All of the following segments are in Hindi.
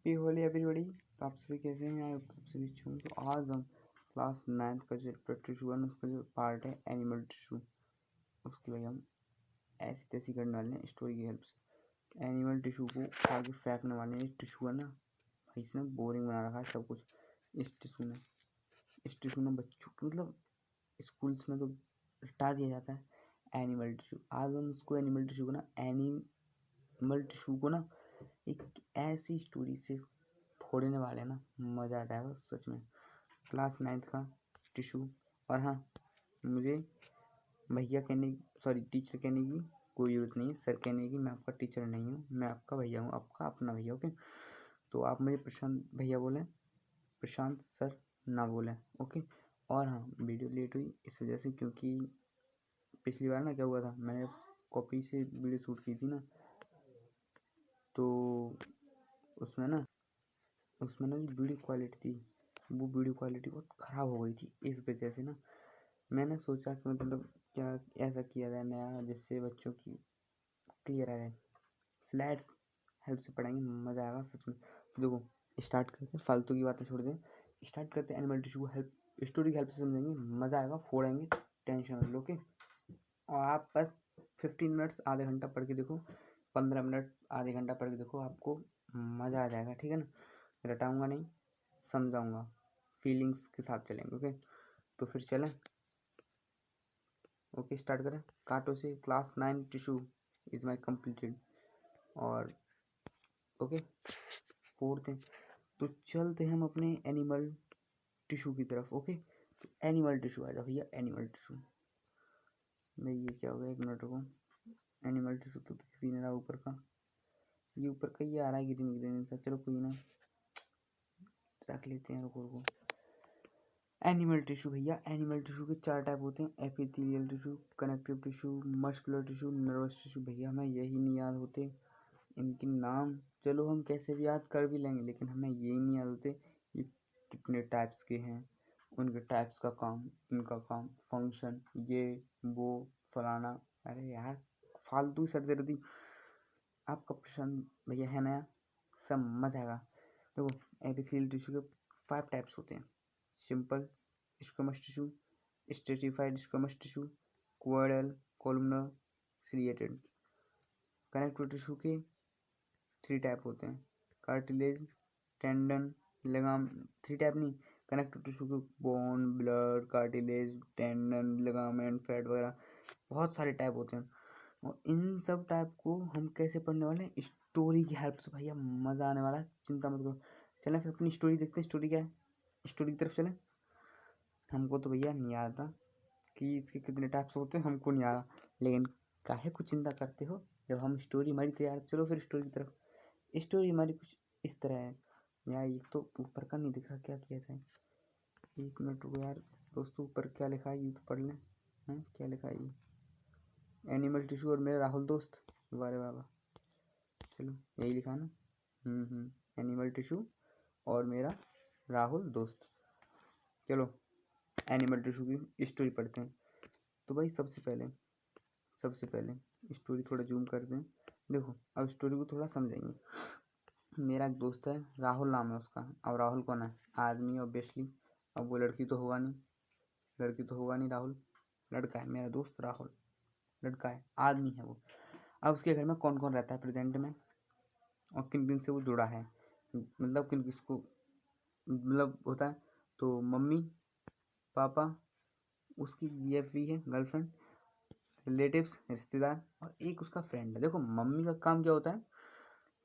Happy Holi everybody. तो आप सभी कैसे हैं? आप सभी अच्छे होंगे। तो आज हम क्लास 9th का जो टिश्यू है उसका जो पार्ट है एनिमल टिश्यू, उसकी वजह हम ऐसी तैसी करने वाले हैं स्टोरी की हेल्प से। एनिमल टिश्यू को आगे फेंकने वाले हैं। टिश्यू है ना भाई, इसने बोरिंग बना रखा है सब कुछ। इस टिश्यू ने बच्चों मतलब स्कूल्स में तो हटा दिया जाता है एनिमल टिश्यू। आज हम उसको एनिमल टिश्यू को ना एक ऐसी स्टोरी से फोड़ने वाले ना, मज़ा आ जाएगा सच में। क्लास 9th का टिश्यू। और हाँ, मुझे भैया कहने सॉरी टीचर कहने की कोई ज़रूरत नहीं है। सर कहने की, मैं आपका टीचर नहीं हूँ, मैं आपका भैया हूँ, आपका अपना भैया। ओके, तो आप मुझे प्रशांत भैया बोलें, प्रशांत सर ना बोलें। ओके। और हाँ, वीडियो लेट हुई इस वजह से, क्योंकि पिछली बार ना क्या हुआ था, मैंने कॉपी से वीडियो शूट की थी ना, तो उसमें ना जो वीडियो क्वालिटी थी, वो वीडियो क्वालिटी बहुत ख़राब हो गई थी। इस वजह से ना मैंने सोचा कि मतलब क्या ऐसा किया जाए नया, जिससे बच्चों की क्लियर आ जाए। स्लाइड्स हेल्प से पढ़ाएंगे, मज़ा आएगा सच में। तो देखो, स्टार्ट करते हैं, फालतू की बातें छोड़ दें, स्टार्ट करते हैं। एनिमल टिश्यू को हेल्प स्टोरी की हेल्प से समझेंगे, मज़ा आएगा, फोड़ेंगे, टेंशन मत लो। ओके। और आप बस 15 मिनट्स आधे घंटा पढ़ के देखो, 15 मिनट आधे घंटा पढ़ के देखो, आपको मज़ा आ जाएगा। ठीक है ना? रटाऊंगा नहीं, समझाऊंगा, फीलिंग्स के साथ चलेंगे। ओके, तो फिर चलें। ओके, स्टार्ट करें। काटो से class 9 tissue is my completed. और ओके, फोड़ते हैं। तो चलते हैं हम अपने एनिमल टिश्यू की तरफ। ओके, तो एनिमल टिश्यू आ जाओ भैया, एनिमल टिश्यू। नहीं, ये क्या हो गया, एक मिनट रुको। एनिमल टिश्यू तो दिख भी नहीं रहा ऊपर का, ये ऊपर का ये आ रहा है ग्रीन ग्रीन सा। चलो कोई ना, रख लेते हैं, रुको रुको। एनिमल टिश्यू भैया, एनिमल टिश्यू के 4 टाइप होते हैं: epithelial tissue, connective tissue, muscular tissue, nervous tissue. भैया हमें यही नहीं याद होते इनके नाम। चलो हम कैसे भी याद कर भी लेंगे, लेकिन हमें यही नहीं याद होते ये कितने टाइप्स के हैं, उनके टाइप्स का काम, इनका काम, फंक्शन, ये वो फलाना। अरे यार, फालतू सरदर्दी। आपका प्रश्न भैया है नया, सब मजा आएगा। देखो, एपिथेलियल टिश्यू के 5 टाइप्स होते हैं: simple squamous tissue, stratified squamous tissue, cuboidal, columnar, ciliated. Connective tissue के 3 टाइप होते हैं: कार्टिलेज, टेंडन, लगाम। 3 टाइप नहीं, कनेक्टिव टिश्यू के bone, blood, cartilage, tendon, ligament, fat वगैरह बहुत सारे टाइप होते हैं। और इन सब टाइप को हम कैसे पढ़ने वाले हैं? स्टोरी की हेल्प से। भैया मज़ा आने वाला है, चिंता मत करो। चलें फिर अपनी स्टोरी देखते हैं। स्टोरी क्या है, स्टोरी की तरफ चलें। हमको तो भैया नहीं आता कि इसके कितने टाइप्स होते हैं, हमको नहीं आता, लेकिन काहे को चिंता करते हो, जब हम स्टोरी हमारी तैयार। चलो फिर स्टोरी की तरफ। स्टोरी हमारी कुछ इस तरह है यार। ये तो ऊपर का नहीं दिख रहा, क्या किया जाए? एक मिनट रुको यार दोस्तों, ऊपर क्या लिखा है ये तो पढ़ लें। क्या लिखा है ये? एनिमल टिश्यू और मेरा राहुल दोस्त। वारे बाबा, चलो यही लिखा है ना। एनिमल टिश्यू और मेरा राहुल दोस्त। चलो एनिमल टिश्यू की स्टोरी पढ़ते हैं। तो भाई सबसे पहले स्टोरी थोड़ा जूम करते हैं। देखो, अब स्टोरी को थोड़ा समझेंगे। मेरा एक दोस्त है, राहुल नाम है उसका। अब राहुल कौन है? आदमी ऑब्वियसली। अब वो लड़की तो होगा नहीं, राहुल लड़का है। मेरा दोस्त राहुल लड़का है, आदमी है वो। अब उसके घर में कौन कौन रहता है प्रेजेंट में, और किन किन से वो जुड़ा है, मतलब किन किसको मतलब होता है। तो मम्मी, पापा, उसकी जीएफवी है गर्लफ्रेंड, रिलेटिव्स रिश्तेदार, और एक उसका फ्रेंड है। देखो, मम्मी का काम क्या होता है?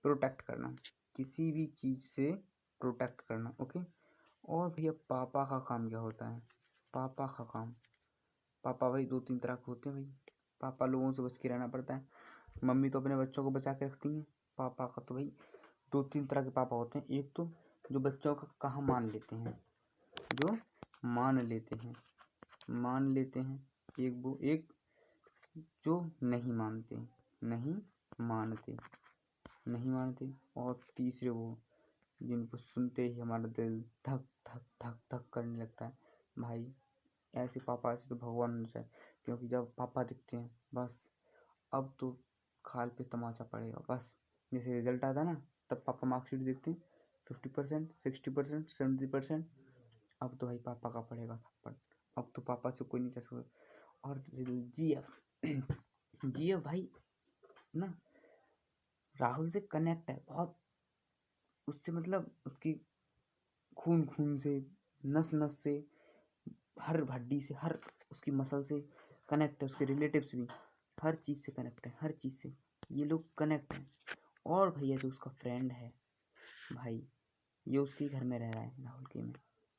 प्रोटेक्ट करना, किसी भी चीज़ से प्रोटेक्ट करना। ओके। और भैया पापा का काम क्या होता है? पापा भाई 2-3 तरह के होते हैं भाई। पापा लोगों से बच के रहना पड़ता है, मम्मी तो अपने बच्चों को बचा के रखती हैं। पापा का तो भाई 2-3 तरह के पापा होते हैं। एक तो जो बच्चों का कहा मान लेते हैं, एक जो नहीं मानते, और तीसरे वो जिनको सुनते ही हमारा दिल धक धक धक धक करने लगता है। भाई ऐसे पापा, ऐसे तो भगवान होना चाहिए, क्योंकि जब पापा दिखते हैं बस अब तो खाल पे तमाचा पड़ेगा। बस जैसे रिजल्ट आता है ना, तब पापा मार्कशीट देखते हैं, 50%, 60%, 70%। अब तो भाई पापा का पड़ेगा थप्पड़, अब तो पापा से कोई नहीं कह सकता। और जीएफ जीएफ भाई ना राहुल से कनेक्ट है बहुत, उससे मतलब उसकी खून खून से, नस नस से, हर हड्डी से, हर उसकी मसल से कनेक्ट है, उसके रिलेटिव्स भी हर चीज़ से कनेक्ट है, हर चीज़ से ये लोग कनेक्ट हैं। और भैया जो उसका फ्रेंड है भाई, ये उसके घर में रह रहा है राहुल के में।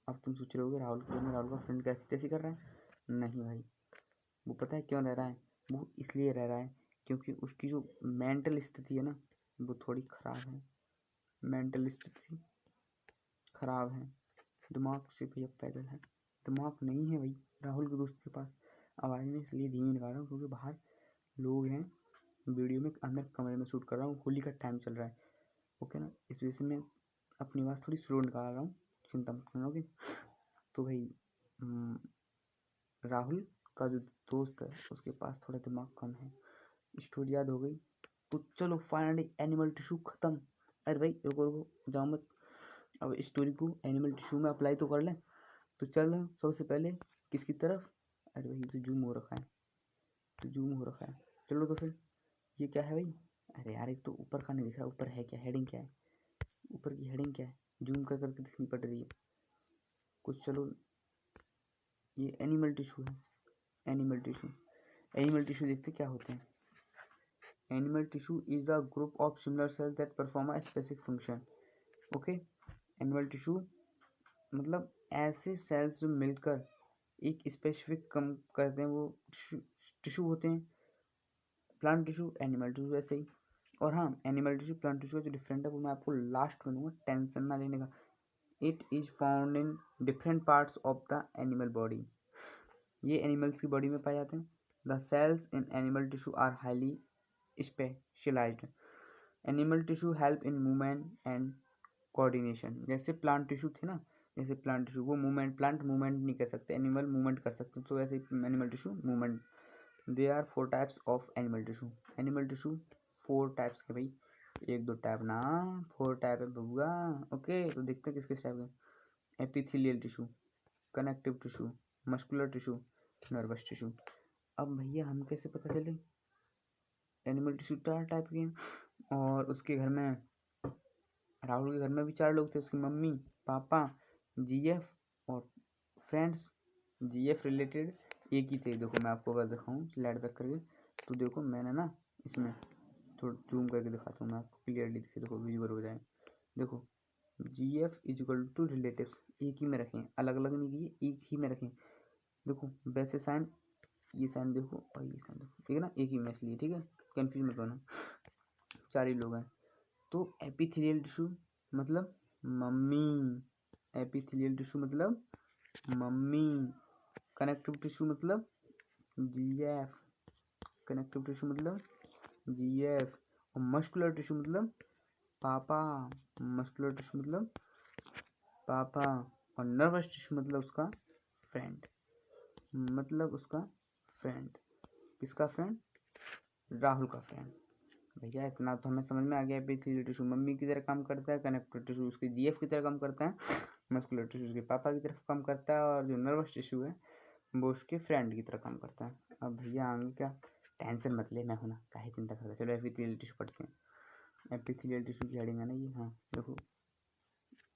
अब तुम सोच रहे होगे राहुल के घर में राहुल का फ्रेंड कैसे कैसे कर रहा है, नहीं भाई, वो पता है क्यों रह रहा है, वो इसलिए रह रहा है क्योंकि उसकी जो मेंटल स्थिति है ना वो थोड़ी ख़राब है, मेंटल स्थिति ख़राब है, दिमाग से भैया पैदल है, दिमाग नहीं है भाई राहुल के दोस्त के पास। आवाज़ में इसलिए धीमी निकाल रहा हूँ क्योंकि बाहर लोग हैं, वीडियो में अंदर कमरे में शूट कर रहा हूँ, होली का टाइम चल रहा है, ओके ना, इस वजह से मैं अपनी आवाज़ थोड़ी स्लो निकाल रहा हूँ, चिंता मत करना, ओके। तो भाई राहुल का जो दोस्त है उसके पास थोड़ा दिमाग कम है, स्टोरी याद हो गई। तो चलो फाइनली एनिमल टिश्यू ख़त्म। अरे भाई रुको रुको जाओ मत, अब स्टोरी को एनिमल टिश्यू में अप्लाई तो कर लें। तो चल सबसे पहले किसकी तरफ, अरे भाई तो जूम हो रखा है, तो जूम हो रखा है, चलो तो फिर ये क्या है भाई, अरे यार एक तो ऊपर का नहीं दिख रहा, ऊपर है क्या, हेडिंग क्या है, ऊपर की हेडिंग क्या है, जूम कर करके दिखनी पड़ रही है कुछ। चलो ये एनिमल टिश्यू है, एनिमल टिश्यू, एनिमल टिश्यू देखते क्या होते हैं। Animal tissue is a group of similar sales that perform a specific function, okay. Animal tissue मतलब ऐसे सेल्स जो मिलकर एक स्पेसिफिक कम करते हैं वो टिश्यू होते हैं। प्लांट टिश्यू, एनिमल टिश्यू ऐसे ही। और हाँ, एनिमल टिश्यू प्लांट टिश्यू जो डिफरेंट है वो मैं आपको लास्ट में दूंगा, टेंशन ना लेने का। It is found in different parts of the animal body, ये एनिमल्स की बॉडी में पाए जाते हैं। The cells in animal tissue are highly specialised. Animal tissue help in movement and coordination, जैसे प्लांट टिश्यू थे ना, जैसे प्लांट टिश्यू वो मूवमेंट, प्लांट मूवमेंट नहीं कर सकते, एनिमल मूवमेंट कर सकते, तो वैसे animal tissue movement. They are 4 types of animal tissue, animal tissue 4 types के भाई, 1 2 टाइप ना 4 टाइप है बबुआ, ओके। तो देखते हैं किस किस टाइप के। Epithelial tissue, connective tissue, muscular tissue, nervous tissue. अब भैया हम कैसे पता चले, एनिमल टिश्यू 4 टाइप के हैं। और उसके घर में, राहुल के घर में भी 4 लोग थे, उसकी मम्मी, पापा, जीएफ और फ्रेंड्स। जीएफ रिलेटेड एक ही थे, देखो मैं आपको अगर दिखाऊं स्लाइड बैक करके, तो देखो मैंने ना इसमें थोड़ा जूम करके दिखाता हूँ मैं आपको क्लियरली, दिखे देखो विजुअल हो जाए। देखो GF is equal to relatives, एक ही में रखें, अलग अलग नहीं किए, एक ही में रखें। देखो वैसे साइन, ये साइन देखो और ये साइन देखो, ठीक है ना, एक ही में इसलिए, ठीक है, कंफ्यूज मत होना, 4 ही लोग हैं। तो एपिथेलियल टिश्यू मतलब मम्मी, एपिथेलियल टिश्यू मतलब मम्मी, कनेक्टिव टिश्यू मतलब जीएफ, कनेक्टिव टिश्यू मतलब जीएफ, और मस्कुलर टिश्यू मतलब पापा, मस्कुलर टिश्यू मतलब पापा, और नर्वस टिश्यू मतलब उसका फ्रेंड, मतलब उसका फ्रेंड, किसका फ्रेंड, राहुल का फ्रेंड। भैया इतना तो हमें समझ में आ गया, एपिथेलियल टिश्यू मम्मी की तरह काम करता है, कनेक्टिव टिश्यू उसके जीएफ की तरह काम करता है, मस्कुलर टिश्यू उसके पापा की तरफ काम करता है, और जो नर्वस टिश्यू है वो उसके फ्रेंड की तरह काम करता है। अब भैया आगे क्या, टेंशन मत ले, मैं हूं ना, काहे चिंता करता है। चलो एपिथेलियल टिश्यू पढ़ते हैं, एपिथेलियल टिश्यू की हेडिंग है ना ये, हाँ देखो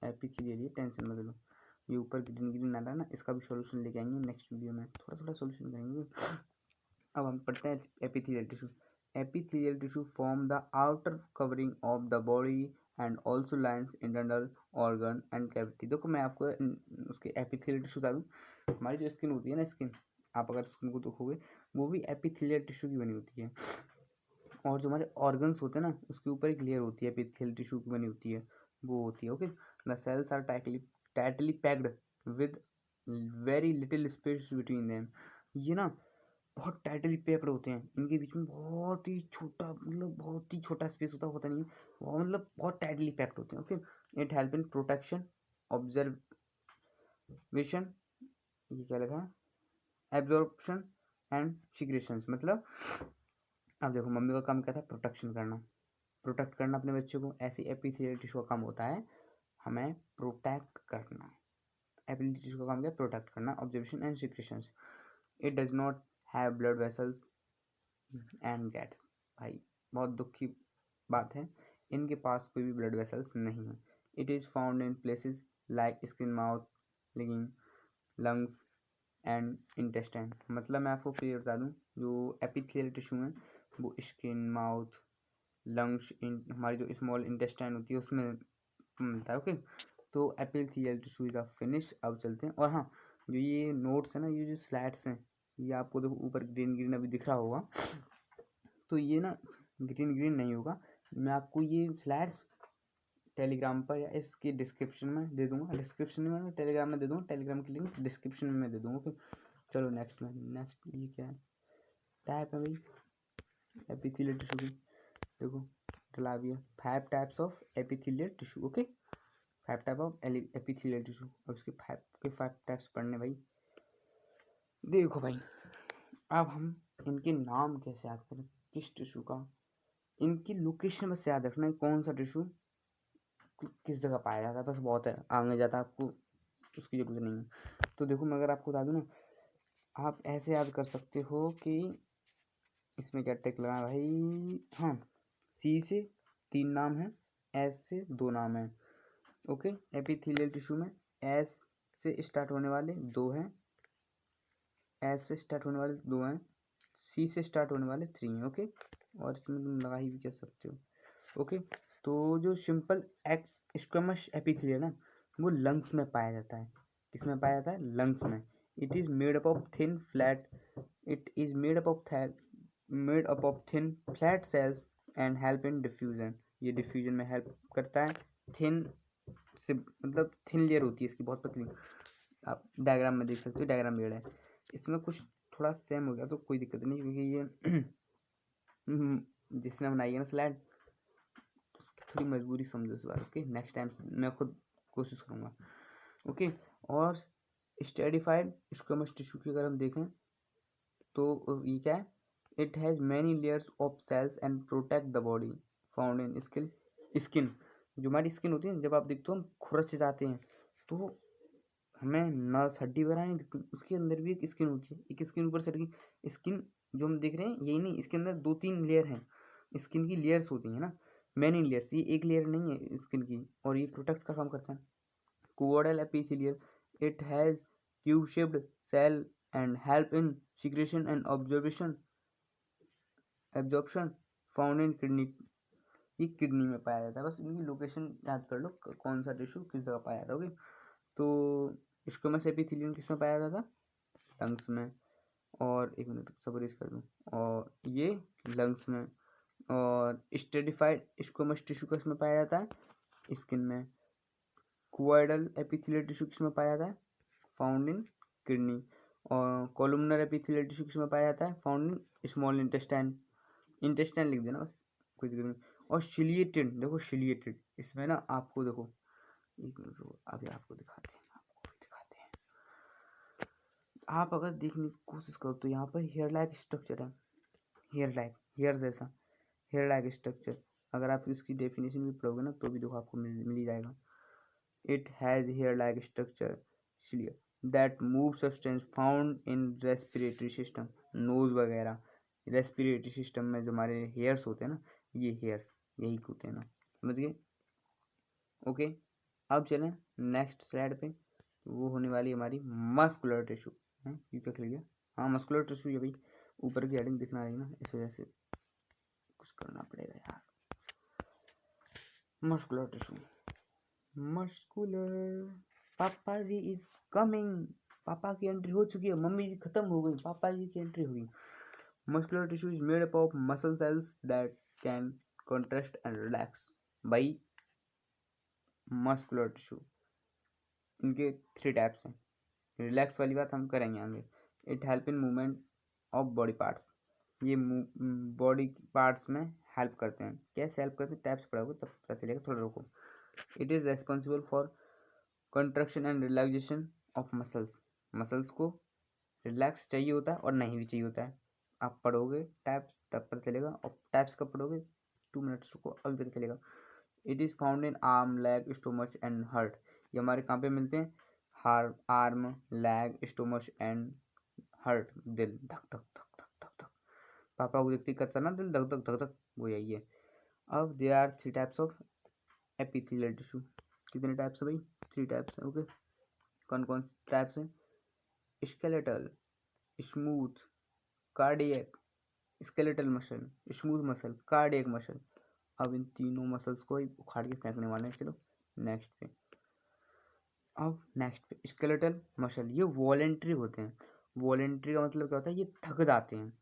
एपिथेलियल, ये टेंशन मत लो, ये ऊपर ग्रीन ग्रीन आ रहा है ना, इसका भी सॉल्यूशन लेके आएंगे नेक्स्ट वीडियो में, थोड़ा थोड़ा सॉल्यूशन करेंगे। अब हम पढ़ते हैं epithelial tissue. Epithelial tissue form the outer covering of the body and also lines internal organ and cavity. देखो मैं आपको उसके एपिथेलियल टिश्यू बता दूँ, हमारी जो स्किन होती है ना, स्किन, आप अगर स्किन को देखोगे वो भी एपिथेलियल टिश्यू की बनी होती है, और जो हमारे ऑर्गन्स होते हैं ना उसके ऊपर एक लेयर होती है एपिथेलियल टिश्यू की बनी होती है, वो होती है, okay. The cells are tightly packed with very little space between them, ये ना बहुत टाइटली पैक्ड होते हैं, इनके बीच में बहुत ही छोटा, मतलब बहुत ही छोटा स्पेस होता होता नहीं है, वो मतलब बहुत टाइटली पैक्ड होते हैं, okay. It help in protection, observation, ये क्या लिखा है, एब्जॉर्प्शन एंड सिक्रेशंस, मतलब अब देखो मम्मी का काम क्या था, प्रोटेक्शन करना, प्रोटेक्ट करना अपने बच्चों को, ऐसे एपिथेलियल टिश्यू का काम होता है हमें प्रोटेक्ट करना। एपिथेलियल टिश्यू का काम क्या है? प्रोटेक्ट करना। Observation and secretions. It does not have blood vessels and gets. भाई बहुत दुख की बात है, इनके पास कोई भी ब्लड वेसल्स नहीं है। It is found in places like skin, mouth, लिंग, लंग्स एंड इंटेस्टाइन। मतलब मैं आपको क्लियर बता दूं, जो एपिथेलियल टिश्यू है वो स्किन, माउथ, लंग्स, हमारी जो स्मॉल इंटेस्टाइन होती है उसमें मिलता है। ओके, तो एपिथेलियल टिश्यू इज फिनिश। अब चलते हैं। और हाँ, जो ये नोट्स है ना, ये जो स्लाइड्स हैं, ये आपको देखो ऊपर ग्रीन ग्रीन अभी दिख रहा होगा, तो ये ना ग्रीन ग्रीन नहीं होगा। मैं आपको ये स्लाइड्स टेलीग्राम पर या इसके डिस्क्रिप्शन में दे दूंगा। डिस्क्रिप्शन में टेलीग्राम में दे दूंगा, टेलीग्राम की लिंक डिस्क्रिप्शन में दे दूंगा। ओके, चलो नेक्स्ट में। नेक्स्ट ये क्या है? टाइप है भाई एपिथेलियल टिश्यू की। देखो डला भी है 5 types of epithelial tissue. Okay, 5 type of epithelial tissue. और उसके 5 टाइप्स पढ़ने भाई। देखो भाई, अब हम इनके नाम कैसे याद करें, किस टिश्यू का, इनकी लोकेशन बस याद रखना है, कौन सा टिश्यू किस जगह पाया जाता है, बस बहुत है। आगे जाता आपको उसकी जरूरत नहीं है। तो देखो मैं अगर आपको बता दूँ ना, आप ऐसे याद कर सकते हो कि इसमें क्या टेक लगा भाई। हाँ, सी से 3 नाम है, एस से 2 नाम है। ओके, एपिथेलियल टिश्यू में एस से स्टार्ट होने वाले 2 हैं, एस से स्टार्ट होने वाले 2 हैं, सी से स्टार्ट होने वाले 3 हैं। ओके, और इसमें तुम लगा ही भी कर सकते हो। ओके, तो जो सिंपल स्क्वेमस एपिथेलियल ना, वो लंग्स में पाया जाता है। किसमें पाया जाता है? लंग्स में। It is made up of thin flat it is made up of thin flat sales and help in diffusion. ये डिफ्यूजन में हेल्प करता है। थिन से मतलब थिन लेयर होती है इसकी, बहुत पतली। आप डायग्राम में देख सकते हो, डायग्राम मेड है। इसमें कुछ थोड़ा सेम हो गया तो कोई दिक्कत नहीं, क्योंकि ये जिसने बनाई है ना स्लाइड, उसकी थोड़ी मजबूरी समझो इस बार। ओके, नेक्स्ट टाइम मैं खुद कोशिश करूँगा। ओके, और स्टेरिफाइड स्क्वेमस टिश्यू की अगर हम देखें तो ये क्या है? It has many layers of cells and protect the body found in skin. जो हमारी स्किन होती है, जब आप देखते हो हम खुरच जाते हैं तो हमें नस हड्डी वगैरह नहीं दिखती, उसके अंदर भी एक स्किन होती है। एक स्किन ऊपर से हटकी स्किन जो हम देख रहे हैं यही नहीं, इसके अंदर 2-3 लेयर हैं। स्किन की लेयर्स होती हैं ना, मैनी लेयर्स, ये एक लेयर नहीं है स्किन की। और ये प्रोटेक्ट का काम करता है। Cuboidal epithelial, it has cube shaped cell and help in secretion and absorption found in kidney. ये किडनी में पाया जाता है। बस इनकी लोकेशन याद कर लो, कौन सा टिश्यू किस जगह पाया जाता है। ओके, तो स्क्वेमस एपिथेलियम किस में पाया जाता है? लंग्स में। और एक मिनट सबरीज कर दूँ, और ये लंग्स में। और स्टेरिफाइड स्क्वेमस टिश्यू किस में पाया जाता है? स्किन में। क्वाइडल एपिथेलियल टिश्यू किस में पाया जाता है? Found in kidney. और कॉलमनर एपिथेलियल टिश्यू किस में पाया जाता है? Found in small intestine. Intestine लिख देना बस, कोई दिक्कत नहीं। और शिलिएटेड, देखो शिलिएटेड, इसमें ना आपको देखो, एक मिनट रुको, अभी आपको दिखाते हैं। आप अगर देखने की कोशिश करो तो यहाँ पर हेयर लाइक स्ट्रक्चर है, हेयर जैसा हेयर लाइक स्ट्रक्चर। अगर आप इसकी डेफिनेशन भी पढ़ोगे ना तो भी देखो आपको मिल ही जाएगा। It has hair like structure cilia that move substance found in respiratory system. Nose वगैरह, रेस्पिरेटरी सिस्टम में जो हमारे हेयर्स होते हैं ना, ये हेयर्स यही होते हैं ना, समझ गए? ओके, अब चलें नेक्स्ट स्लाइड पे। वो होने वाली हमारी मस्कुलर टिश्यू है। ये क्या लिख गया? हाँ, मस्कुलर टिश्यू है भाई, ऊपर की हेडिंग दिखना रही ना, इस वजह से कुछ करना पड़ेगा यार। मस्कुलर टिश्यू, मस्कुलर, पापा जी इज कमिंग। पापा की एंट्री हो चुकी है, मम्मी जी खत्म हो गई, पापा जी की एंट्री हो गई। Muscular tissue is made up of muscle cells that can contract and relax. भाई मस्कुलर टिश्यू, इनके 3 टाइप्स हैं। रिलैक्स वाली बात हम करेंगे आगे। It help in movement of body parts. ये बॉडी पार्ट्स में हेल्प करते हैं। कैसे हेल्प करते हैं? टाइप्स पढ़ोगे तब पता चलेगा, थोड़ा रुको। It is responsible for construction and relaxation of muscles को रिलैक्स चाहिए होता है और नहीं भी चाहिए होता है। आप पढ़ोगे टाइप्स तब पता चलेगा। और टाइप्स कब पढ़ोगे? 2 मिनट्स रुको, अभी पता चलेगा। It is found in arm, leg, stomach and heart. ये हमारे कहाँ पे मिलते हैं? Arm, leg, stomach and heart. दिल धक धक धक धक धक धक, पापा को देखते ही करता ना दिल धक धक धक धक, वो यही है। अब there are 3 types of epithelial tissue. कितने टाइप्स है भाई? 3 टाइप्स है। ओके, कौन कौन से टाइप्स हैं? Skeletal, smooth, cardiac. Skeletal muscle, smooth muscle, cardiac muscle. अब इन तीनों मसल्स को उखाड़ के फेंकने वाले हैं। चलो नेक्स्ट पे। अब नेक्स्ट पे स्केलेटल मसल, ये वॉलेंट्री होते हैं। वॉलेंट्री का मतलब क्या होता है? ये थक जाते हैं।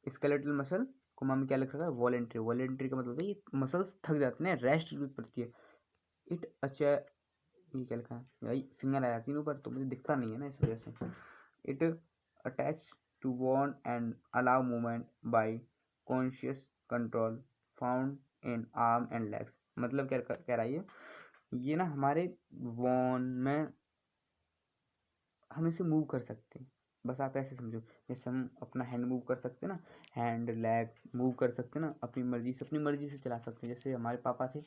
स्केलेटल मसल को मामी क्या लिख रखा है? वॉलेंट्री। वॉलेंट्री का मतलब होता है ये मसल्स थक जाते हैं, रेस्ट की जरूरत पड़ती है। इट अच्छा, ये क्या लिखा है भाई? फिंगर आ जाती है ऊपर तो मुझे दिखता नहीं है ना, इस वजह से। It attach to bone and allow movement by conscious control found in arm and legs. मतलब क्या कह रहा है ये ना हमारे वॉन में हम इसे मूव कर सकते हैं। बस आप ऐसे समझो, जैसे हम अपना हैंड मूव कर सकते हैं ना, हैंड लेग मूव कर सकते हैं ना, अपनी मर्जी से चला सकते हैं। जैसे हमारे पापा थे,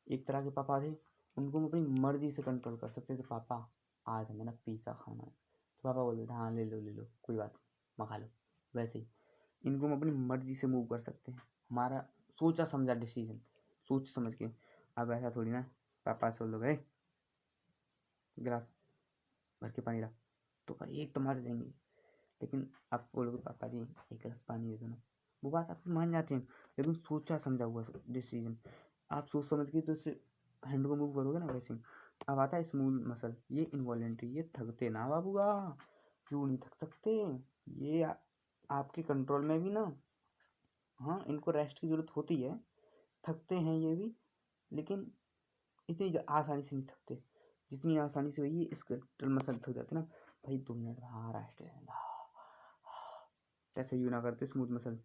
एक तरह के पापा थे, उनको हम अपनी मर्जी से कंट्रोल कर सकते थे। पापा आज हमें ना पिज़्ज़ा खाना है, तो पापा बोलते थे हाँ ले लो कोई बात नहीं, मंगा लो। वैसे ही इनको हम अपनी मर्जी से मूव कर सकते हैं, हमारा सोचा समझा डिसीजन, सोच समझ के। अब ऐसा थोड़ी ना पापा से बोल गए गिलास भर के पानी ला, तो एक तो मार देंगे। लेकिन आप बोलोगे पापा जी एक गिलास पानी दे दो ना, वो बात आपकी मान जाते हैं। लेकिन सोचा समझा हुआ डिसीजन, आप सोच समझ के तो उसे हैंड को मूव करोगे ना। वैसे ही अब आता है स्मूथ मसल, ये इनवॉलेंट्री, ये थकते ना बाबूगा, क्यों नहीं थक सकते? ये आपके कंट्रोल में भी ना। हाँ, इनको रेस्ट की ज़रूरत होती है, थकते हैं ये भी, लेकिन इतनी आसानी से नहीं थकते जितनी आसानी से भाई ये स्केलेटल मसल थक जाते ना। भाई 2 मिनट हाँ रेस्ट ले लेना, ऐसे यूँ ना करते smooth muscle.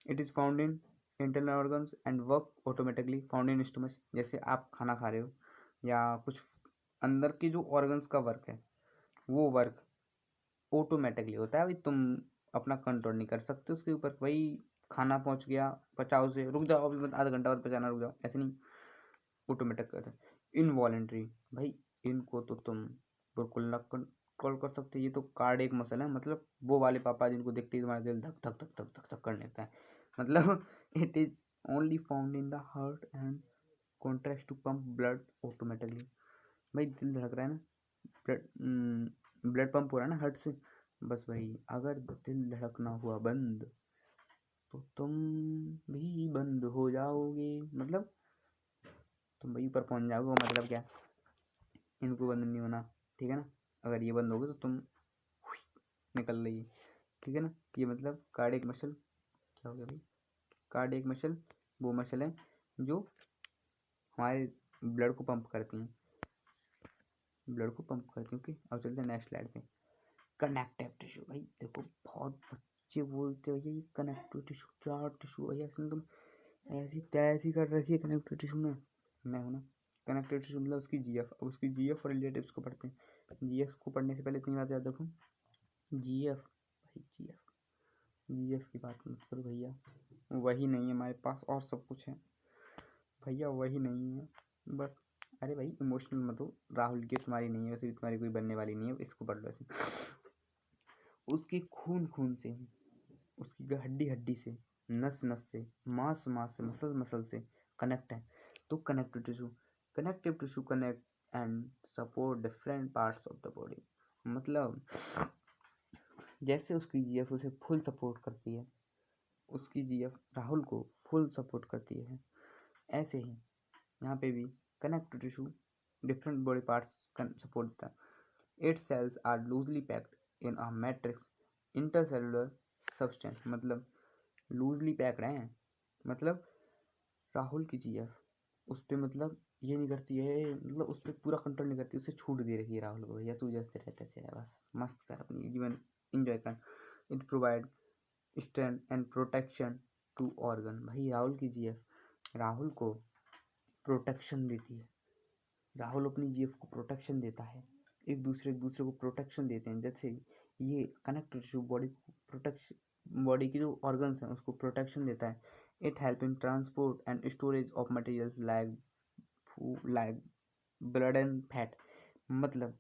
It is found in internal organs and work automatically found in stomach. जैसे आप खाना खा रहे हो या कुछ अंदर के जो ऑर्गन्स का वर्क है, वो वर्क ऑटोमेटिकली होता है। भाई तुम अपना कंट्रोल नहीं कर सकते उसके ऊपर। भाई खाना पहुंच गया, पचाओ से रुक जाओ, अभी आधा घंटा बाद पचाना, रुक जाओ, ऐसे नहीं, ऑटोमेटिक करते हैं। इनवॉलेंट्री, भाई इनको तो तुम बिल्कुल ना कंट्रोल कर सकते। ये तो कार्डियक मसल है, मतलब वो वाले पापा जिनको देखते ही तुम्हारा दिल धक धक धक धक धक धक करने लगता है। मतलब it is only found in the heart and contract to pump blood automatically. भाई दिल धड़क रहा है ना, ब्लड पंप हो रहा है ना हार्ट से, बस वही। अगर दिल धड़कना हुआ बंद तो तुम भी बंद हो जाओगे, मतलब तुम भाई ऊपर पहुंच जाओगे। मतलब क्या? इनको बंद नहीं होना, ठीक है ना। अगर ये बंद होगे तो तुम निकल रही है, ठीक है ना। ये मतलब कार्डियक मसल क्या हो गया भाई? कार्डियक मसल वो मसल है जो हमारे ब्लड को पंप करती हैं, ओके, अब चलते हैं नेक्स्ट स्लाइड पे। कनेक्टिव टिश्यू, भाई देखो बहुत बच्चे बोलते हो ये कनेक्टिव टिश्यू क्या टिश्यू है, ऐसे तुम ऐसी तैसी कर रखी है कनेक्टिव टिश्यू में। मैं हूँ ना, कनेक्टिव टिश्यू मतलब उसकी जीएफ। अब उसकी जीएफ और रिलेटिव्स को पढ़ते हैं। जीएफ को पढ़ने से पहले इतनी बात याद रखो, जीएफ भाई जीएफ की बात मत करो भैया, वही नहीं है हमारे पास, और सब कुछ है भैया, वही नहीं है बस। अरे भाई इमोशनल मत हो, राहुल की तुम्हारी नहीं है, वैसे भी तुम्हारी कोई बनने वाली नहीं है, इसको पढ़ लो ऐसे। उसकी खून खून से, उसकी हड्डी हड्डी से, नस नस से, मांस मांस से, मसल मसल से कनेक्ट है। तो connective tissue connect and support different parts of the body. मतलब जैसे उसकी जीएफ उसे फुल सपोर्ट करती है, उसकी जीएफ राहुल को फुल सपोर्ट करती है, ऐसे ही यहाँ पे भी connective tissue different body parts support देता है। 8 cells are loosely packed in a matrix intercellular substance. मतलब लूजली पैक्ड हैं, मतलब राहुल की जीएफ उस पर मतलब ये नहीं करती है, मतलब उस पर पूरा कंट्रोल नहीं करती, उसे छूट दे रही है राहुल को, भैया तू जैसे रहते से रह, बस मस्त कर अपनी जीवन इंजॉय कर। It provide strength and protection to organ. भाई राहुल की जीएफ राहुल को प्रोटेक्शन देती है, राहुल अपनी जीएफ को प्रोटेक्शन देता है, एक दूसरे को प्रोटेक्शन देते हैं। जैसे ये कनेक्टेड टिश्यू बॉडी को प्रोटेक्शन, बॉडी की जो ऑर्गन्स हैं उसको प्रोटेक्शन देता है। It help in transport and storage of materials like like blood and fat, मतलब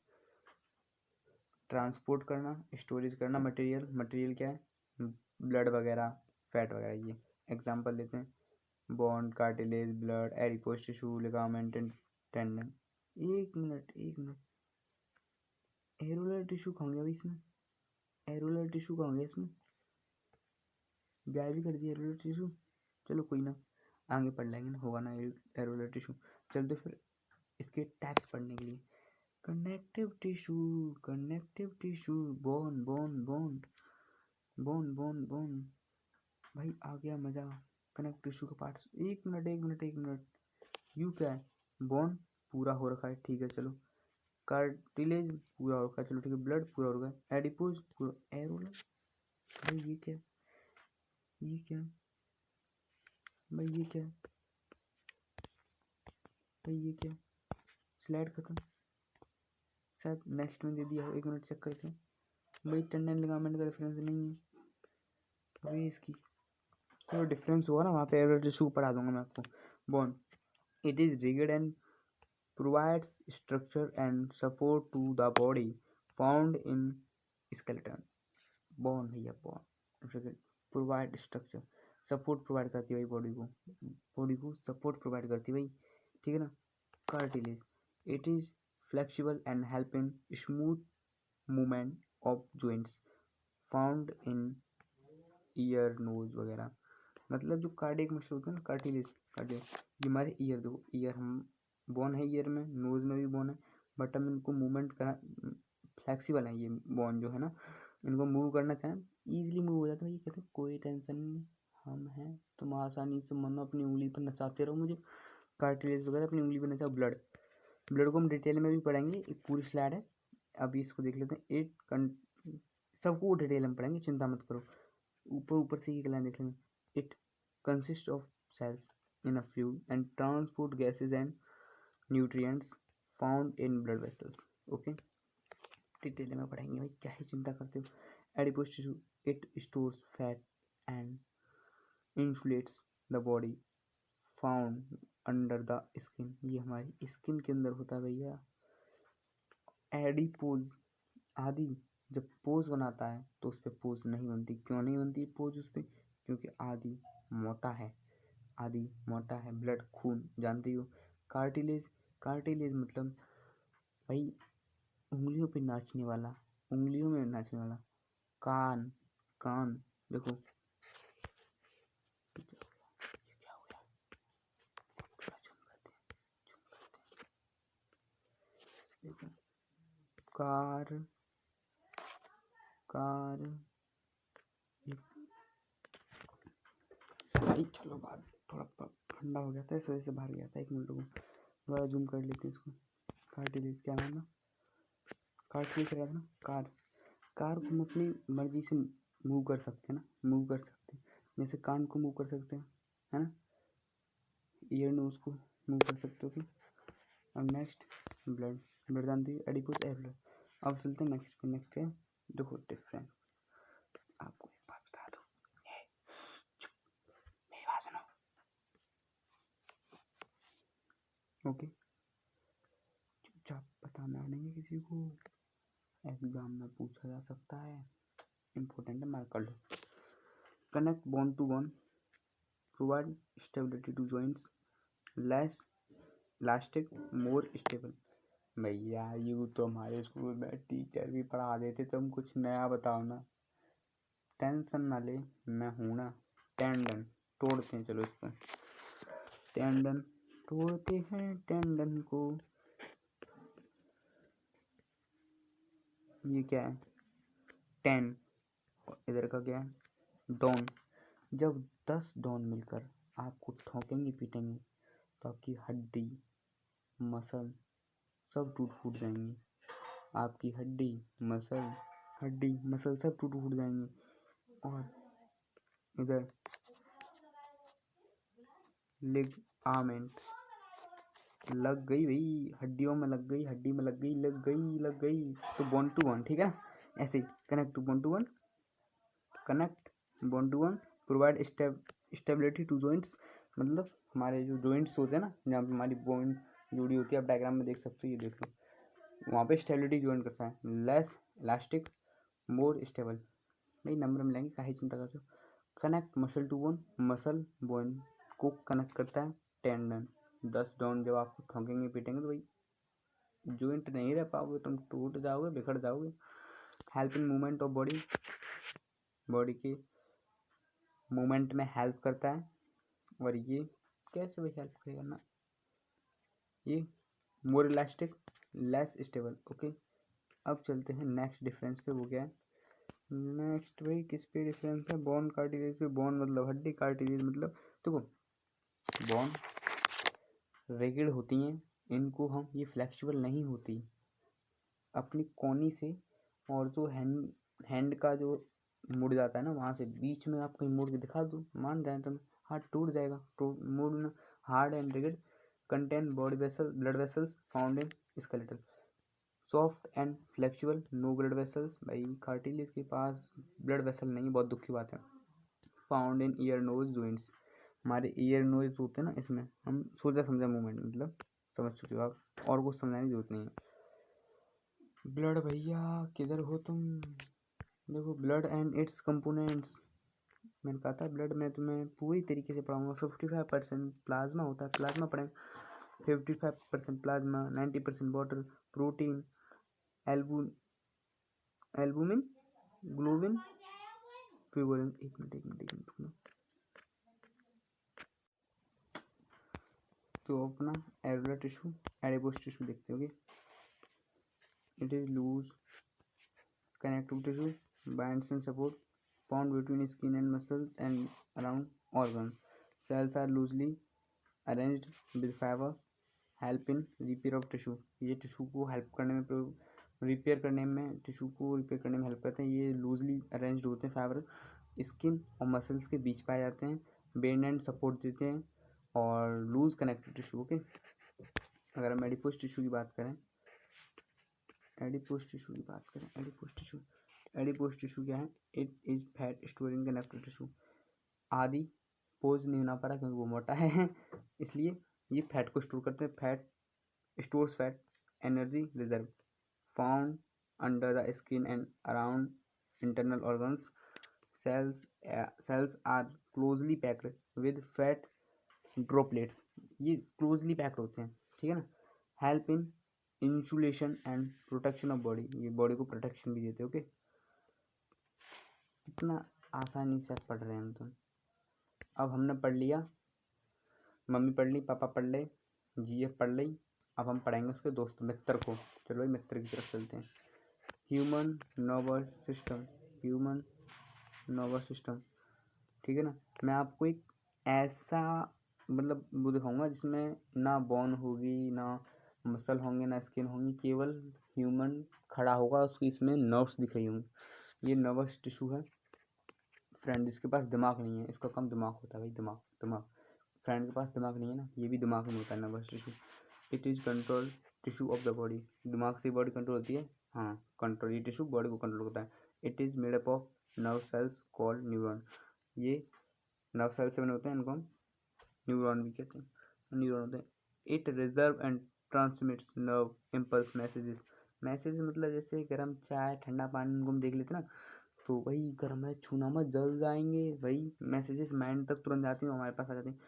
ट्रांसपोर्ट करना, स्टोरेज करना मटेरियल, मटेरियल क्या है, ब्लड वगैरह, फैट वगैरह। ये एग्जांपल लेते हैं, bone, cartilage, blood, adipose tissue, ligament and tendon. एक मिनट, एरोलर टिश्यू कहाँ गया इसमें, एरोलर टिश्यू कहाँ गया इसमें, गायब भी कर दिया एरोलर टिश्यू। चलो कोई ना, आगे पढ़ लेंगे ना, होगा ना एरोलर टिश्यू। चल तो फिर इसके टाइप्स पढ़ने के लिए, connective tissue, connective tissue, bone bone bone bone bone bone, भाई आ गया मजा। कनेक्टिव टिश्यू का पार्ट्स, एक मिनट, यू क्या है, बोन पूरा हो रखा है, ठीक है चलो, कार्टिलेज पूरा हो रखा है, चलो ठीक है, ब्लड पूरा हो रखा है, एडिपोज पूरा, एरोलर, भाई ये क्या, ये क्या, भाई ये क्या, भाई ये क्या, स्लाइड खत्म, शायद नेक्स्ट में दे दिया हो, एक मिनट चेक करते हैं। भाई टेंडन लिगामेंट का रेफरेंस नहीं है, अभी इसकी चलो डिफरेंस हुआ ना, वहाँ पे एरोलर टिश्यू पढ़ा दूंगा मैं आपको। Bone, it is rigid and provides structure and support to the body found in skeleton। bone है, bone provide structure, support provide करती है भाई, बॉडी को सपोर्ट प्रोवाइड करती है भाई, ठीक है ना। Cartilage, it is flexible and help in smooth movement of joints found in ear, nose वगैरह। मतलब जो कार्डियक मसल होते हैं ना, कार्टिलेज, ये हमारे ईयर, देखो ईयर, हम बोन है ईयर में, नोज में भी बोन है, बट हम इनको मूवमेंट करा, फ्लेक्सिबल है ये बोन जो है ना, इनको मूव करना चाहें ईजिली मूव हो जाता है। ये कहते हैं कोई टेंशन नहीं, हम हैं, तुम आसानी से मानो अपनी उंगली पर नचाते रहो मुझे, कार्टिलेज वगैरह अपनी उंगली पर नचाओ। ब्लड, ब्लड को हम डिटेल में भी पढ़ेंगे, एक पूरी स्लाइड है, अभी इसको देख लेते हैं। सबको डिटेल में पढ़ेंगे, चिंता मत करो, ऊपर से ही लाइन देख लेंगे। It consist of cells in a fluid and transport gases and nutrients found in blood vessels। Okay, detail में पढ़ेंगे भाई, क्या ही चिंता करते हो। Adipose tissue, it stores fat and insulates the body found under the skin, ये हमारी स्किन के अंदर होता है भैया। एडिपोज, आदि जब पोज बनाता है तो उस पर पोज नहीं बनती, क्यों नहीं बनती पोज उस पर, क्योंकि आदि मोटा है, आदि मोटा है, ब्लड खून जानते हो। कार्टिलेज, कार्टिलेज मतलब भाई उंगलियों पे नाचने वाला, उंगलियों में नाचने वाला। कान, कान देखो, क्या हो गया, देखो, कार, कार, चलो बाहर, थोड़ा ठंडा हो गया था इस वजह से बाहर गया था, एक मिनट को दोबारा जूम कर लेते हैं इसको। कार्टिलेज क्या है ना, कार्टिलेज क्या था, कार, कार को हम अपनी मर्जी से मूव कर सकते हैं ना, मूव कर सकते हैं, जैसे कान को मूव कर सकते हैं, है ना, ईयर नोज को मूव कर सकते हो फिर। अब नेक्स्ट ब्लड, ब्लड जानते हो, एडिपोज, एरोलर। अब चलते हैं नेक्स्ट पे, नेक्स्ट है देखो डिफरेंस, आपको एक बात बता दो, मेरी बात सुनो, ओके, चुपचाप बताना नहीं है किसी को, एग्जाम में पूछा जा सकता है, इम्पोर्टेंट है, मार्क कर लो। Connect bone to bone, provide stability to joints, less elastic, more stable. भैया यू तो हमारे स्कूल में टीचर भी पढ़ा देते, तुम कुछ नया बताओ ना, टेंशन ना ले, मैं हूं ना। टेंडन, तोड़ते हैं चलो इसको, टेंडन तोड़ते हैं टेंडन को, ये क्या है, टेन, इधर का क्या है, डॉन। जब 10 डॉन मिलकर आपको ठोकेंगे पीटेंगे तो आपकी हड्डी, मसल सब टूट फूट जाएंगी, आपकी हड्डी, मसल सब टूट फूट जाएंगी। और इधर लिगामेंट, लग गई भाई, हड्डियों में लग गई, हड्डी में लग गई तो बोन टू बोन, ठीक है ना, ऐसे ही connect to bone to bone, connect bone to bone, provide stability to joints, मतलब हमारे जो जॉइंट्स होते हैं ना, जहाँ पे हमारी बोन जुड़ी होती है, आप डायग्राम में देख सकते हो, ये देख लो वहाँ पे स्टेबिलिटी ज्वाइन करता है, लेस इलास्टिक मोर स्टेबल। भाई नंबर मिलेंगे, काहे चिंता करते हो। Connect muscle to bone, muscle bone को कनेक्ट करता है टेंडन। 10 डाउन जब आप ठोकेंगे पीटेंगे तो भाई जॉइंट नहीं रह पाओगे, तुम टूट जाओगे, बिखर जाओगे। Help in movement of body, body की मूवमेंट में हेल्प करता है। और ये कैसे भाई हेल्प करेगा ना, ये मोर इलास्टिक लेस स्टेबल। ओके, अब चलते हैं नेक्स्ट डिफरेंस पे। वो क्या है नेक्स्ट भाई, किस पे डिफरेंस है, बोन कार्टिलेज पे। बोन मतलब हड्डी, कार्टिलेज मतलब देखो बोन रिगिड होती हैं, इनको हम ये फ्लेक्सिबल नहीं होती अपनी कोनी से, और जो हैंड का जो मुड़ जाता है ना वहाँ से, बीच में आप कहीं मुड़ के दिखा दो, मान जाए तो हाथ टूट जाएगा। मुड़ना hard and rigid, contain body vessel blood vessels found in skeletal, soft and flexible no blood vessels. भाई कार्टिलेज के पास ब्लड वेसल नहीं, बहुत दुख की बात है। Found in ear knows joints, हमारे ईयर नोज होते हैं ना, इसमें हम सोचा समझा मूवमेंट मतलब समझ चुके हो आप, और कुछ समझाने की जरूरत नहीं है। ब्लड भैया किधर हो तुम, देखो ब्लड एंड इट्स कंपोनेंट्स, मैंने कहा था ब्लड में तुम्हें पूरी तरीके से पढ़ाऊंगा। 55% प्लाज्मा होता है, प्लाज्मा पढ़ें, 55% plasma, 90% water, protein, albumin, globin, fibrin. एक मिनट। तो अपना एलुलर टिश्यू, एडिपोस टिश्यू देखते होगे। It is loose connective tissue, binds and support, found between skin and muscles and around organs. Cells are loosely arranged with fiber, help in repair of tissue. ये टिश्यू को हेल्प करने में, रिपेयर करने में, टिश्यू को रिपेयर करने में हेल्प करते हैं। ये लूजली अरेंज्ड होते हैं, फाइबर स्किन और मसल्स के बीच पाए जाते हैं, बेंड एंड सपोर्ट देते हैं, और लूज कनेक्टिव टिश्यू। ओके, अगर हम एडिपोस टिश्यू की बात करें, एडिपोस टिश्यू क्या है, it is fat storing connective tissue. आदि पोज नहीं होना पा रहा क्योंकि वो मोटा है इसलिए ये फैट को स्टोर करते हैं। Fat stores fat energy reserve, found under the skin and around internal organs. Cells are closely packed with fat droplets, ये क्लोजली पैक्ड होते हैं, ठीक है ना। Help in insulation and protection of body, ये बॉडी को प्रोटेक्शन भी देते हैं। ओके, कितना आसानी से पढ़ रहे हैं हम तो। अब हमने पढ़ लिया, मम्मी पढ़ ली, पापा पढ़ ले, जीएफ पढ़ ली, अब हम पढ़ेंगे उसके दोस्त मित्र को। चलो भाई मित्र की तरफ चलते हैं। Human nervous system, human nervous system, ठीक है ना। मैं आपको एक ऐसा मतलब वो दिखाऊंगा जिसमें ना बोन होगी, ना मसल होंगे, ना स्किन होंगी, केवल ह्यूमन खड़ा होगा, उसकी इसमें नर्व्स दिख रही होंगी। ये नर्वस टिश्यू है फ्रेंड, इसके पास दिमाग नहीं है, इसका कम दिमाग होता है भाई, दिमाग फ्रेंड के पास दिमाग नहीं है ना, ये भी दिमाग में होता है nervous tissue. It is control tissue of the body, दिमाग से बॉडी कंट्रोल होती है, हाँ कंट्रोल, ये टिश्यू बॉडी को कंट्रोल करता है। It is made up of nerve cells called neuron, ये नर्व सेल से बने होते हैं, इनको हम न्यूरॉन भी कहते हैं, न्यूरॉन होते हैं। It reserve and transmits nerve impulse messages, message मतलब जैसे गर्म चाय ठंडा पानी, इनको हम देख लेते हैं ना, तो वही गर्म है छूना मत जल जाएंगे, वही मैसेजेस माइंड तक तुरंत जाती हैं, हमारे पास आ जाती हैं।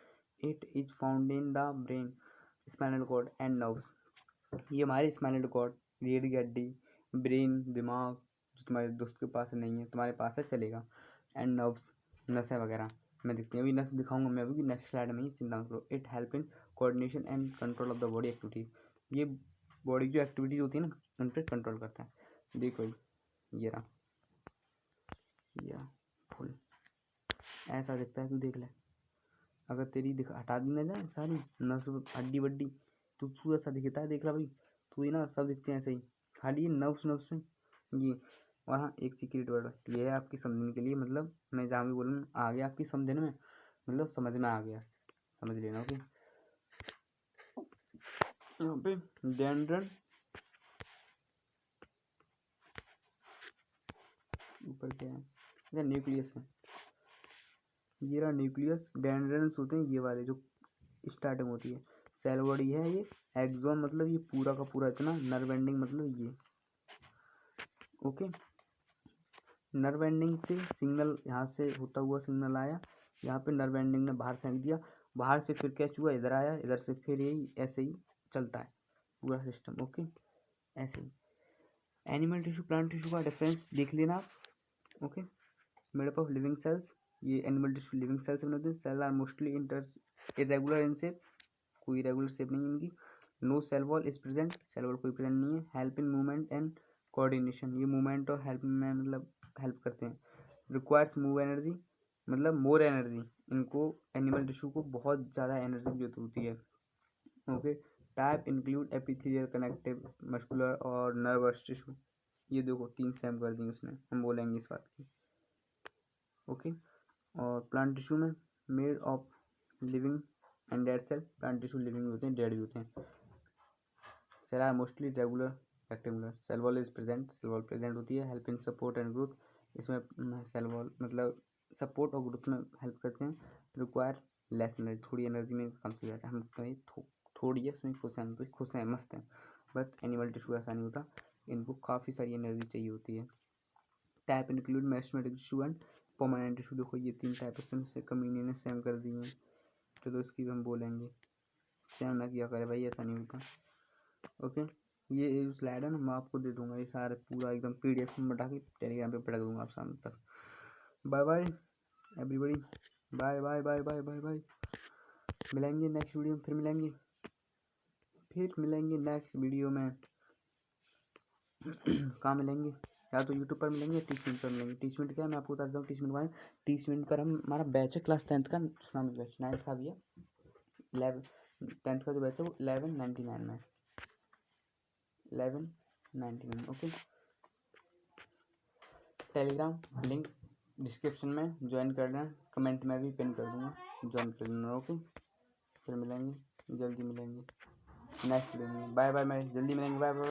It is found in the brain, spinal cord and nerves, ये हमारे स्पाइनल कॉर्ड, रीढ़ की हड्डी, ब्रेन दिमाग, जो तुम्हारे दोस्त के पास नहीं है तुम्हारे पास है चलेगा, एंड नर्व्स नसें वगैरह मैं दिखती हूँ, अभी नस दिखाऊंगा मैं अभी नेक्स्ट स्लाइड में ही, चिंता मत करो। It help in coordination and control of the body activities, ये बॉडी जो एक्टिविटीज होती है ना उन पर कंट्रोल करता है। देखो ये रहा, या फुल ऐसा दिखता है, तू देख ले, अगर तेरी हटा दी ना जाए सारी नस हड्डी वड्डी तो तू ऐसा दिखता है, देख रहा भाई तू ही ना, सब दिखते हैं ऐसे ही, खाली नर्व्स नर्व्स हैं ये। और हाँ एक सीक्रेट वर्ड ये है आपकी समझने के लिए, मतलब मैं जहाँ भी बोलूँ आ गया आपकी समझने में, मतलब समझ में आ गया, समझ लेना। ओके, यहाँ पे डेंड्रन, ऊपर क्या है, अच्छा न्यूक्लियस है, ये रहा न्यूक्लियस। डेंड्रन्स होते हैं ये वाले जो स्टार्टिंग होती है, सेल बॉडी है ये। एक्सॉन मतलब ये पूरा का पूरा इतना, नर्व एंडिंग मतलब ये। ओके, नर्व एंडिंग से सिग्नल यहाँ से होता हुआ सिग्नल आया, यहाँ पे नर्व एंडिंग ने बाहर फेंक दिया, बाहर से फिर क्या हुआ, इधर आया, इधर से फिर यही ऐसे ही चलता है पूरा सिस्टम। ओके, ऐसे ही। एनिमल टिश्यू प्लांट टिश्यू का डिफरेंस देख लेना आप। Okay, made up of living cells, ये एनिमल टिश्यू लिविंग सेल्स से बनते हैं। Cell are mostly irregular in shape, कोई रेगुलर शेप नहीं इनकी। No cell wall is present, cell wall कोई प्रेजेंट नहीं है। Help in movement and coordination, ये मूवमेंट और हेल्प में मतलब हेल्प करते हैं। रिक्वायर्स मूव एनर्जी, मतलब मोर एनर्जी, इनको एनिमल टिश्यू को बहुत ज़्यादा एनर्जी की जरूरत होती है। Okay, type include epithelial, connective, muscular और नर्वस टिश्यू। ये देखो 3 सेम कर दी उसने, हम बोलेंगे इस बात की। ओके, और प्लांट टिश्यू में made of living and dead cell, plant tissue living भी होते हैं, डेड भी होते हैं। Cell are mostly regular rectangular, cell wall is present, cell wall present होती है। Help in support and growth, इसमें सेल वॉल मतलब सपोर्ट और ग्रोथ में हेल्प करते हैं। रिक्वायर लेस एनर्जी, थोड़ी एनर्जी में कम से जाता है, हम कहीं थोड़ी है उसमें खुश हैं, हम तो खुश हैं, मस्त हैं। बट एनिमल टिश्यू ऐसा नहीं होता, इनको काफ़ी सारी एनर्जी चाहिए होती है। Type include meristematic tissue and permanent tissue, देखो ये 3 टाइप से कम्युनियन ने सेम कर दी हैं, चलो इसकी भी हम बोलेंगे। सेम ना किया करे भाई, ऐसा नहीं होता। ओके, ये स्लाइड है ना, मैं आपको दे दूंगा ये सारे पूरा एकदम PDF में बटा के टेलीग्राम पे पढ़ा दूंगा आप शाम तक। Bye bye everybody, bye bye bye bye bye bye. मिलेंगे नेक्स्ट वीडियो में, फिर मिलेंगे नेक्स्ट वीडियो में। कहाँ मिलेंगे, या तो यूट्यूब पर मिलेंगे, टीचमेंट पर मिलेंगे। टीचमेंट क्या है मैं आपको बता देता हूँ, टीचमेंट बारे में। टीचमेंट पर हम हमारा बैच है क्लास 10th का, सुनामी बैच 9th का भी है। 10th का जो बैच है वो 1199 में, 1199। ओके, टेलीग्राम लिंक डिस्क्रिप्शन में ज्वाइन कर लेना, कमेंट में भी पिन कर दूंगा, ज्वाइन कर लेना। ओके, फिर मिलेंगे, जल्दी मिलेंगे नेक्स्ट वीडियो में। बाय बाय, मैं जल्दी मिलेंगे, बाय बाय।